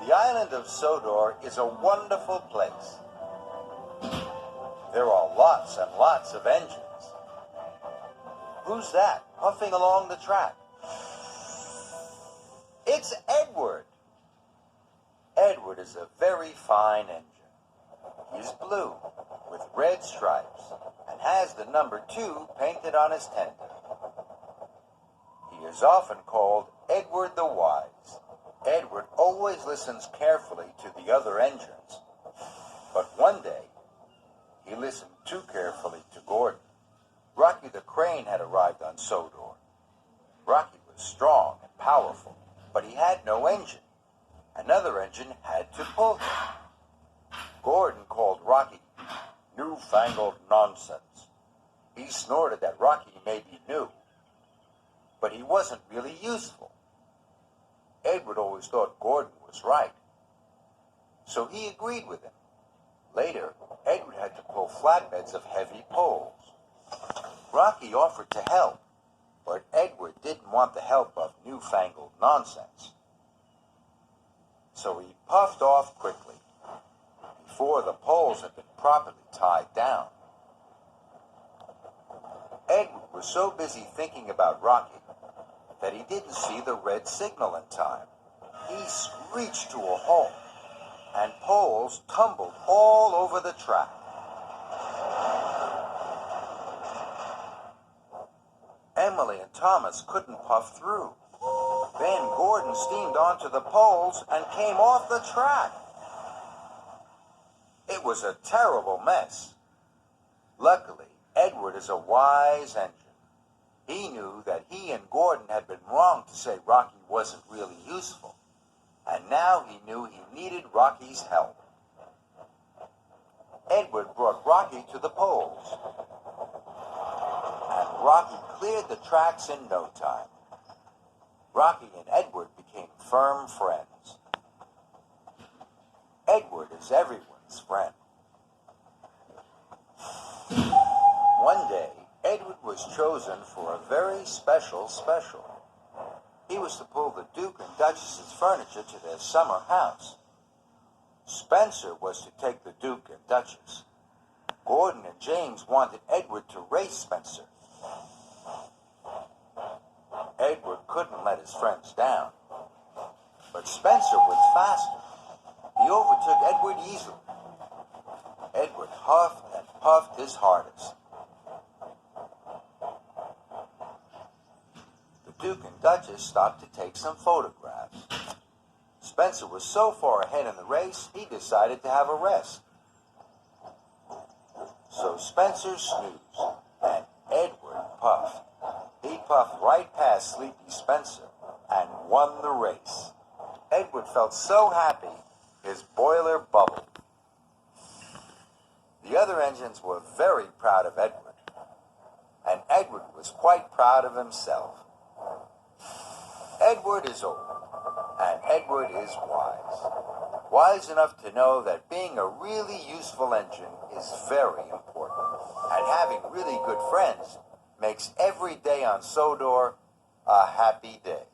The island of Sodor is a wonderful place. There are lots and lots of engines. Who's that, puffing along the track? It's Edward. Edward is a very fine engine. He's blue, with red stripes, and has the number 2 painted on his tender. He is often called Edward the Wise. Edward always listens carefully to the other engines. But one day, he listened too carefully to Gordon. Rocky the Crane had arrived on Sodor. Rocky was strong and powerful, but he had no engine. Another engine had to pull him. Gordon called Rocky newfangled nonsense. He snorted that Rocky may be new, but he wasn't really useful. Edward always thought Gordon was right, so he agreed with him. Later, Edward had to pull flatbeds of heavy poles. Rocky offered to help, but Edward didn't want the help of newfangled nonsense. So he puffed off quickly, before the poles had been properly tied down. Edward was so busy thinking about Rocky that he didn't see the red signal in time. He screeched to a halt, and poles tumbled all over the track. Emily and Thomas couldn't puff through. Then Gordon steamed onto the poles and came off the track. It was a terrible mess. Luckily, Edward is a wise engine. He knew that he and Gordon had been wrong to say Rocky wasn't really useful, and now he knew he needed Rocky's help. Edward brought Rocky to the poles, and Rocky cleared the tracks in no time. Rocky and Edward became firm friends. Edward is everyone's friend. One day, Edward was chosen for a very special. He was to pull the Duke and Duchess's furniture to their summer house. Spencer was to take the Duke and Duchess. Gordon and James wanted Edward to race Spencer. Edward couldn't let his friends down, but Spencer was faster. He overtook Edward easily. Edward huffed and puffed his hardest. The Duke and Duchess stopped to take some photographs. Spencer was so far ahead in the race, he decided to have a rest. So Spencer snoozed, and Edward puffed. He puffed right past Sleepy Spencer and won the race. Edward felt so happy, his boiler bubbled. The other engines were very proud of Edward, and Edward was quite proud of himself. Edward is old, and Edward is wise. Wise enough to know that being a really useful engine is very important, and having really good friends makes every day on Sodor a happy day.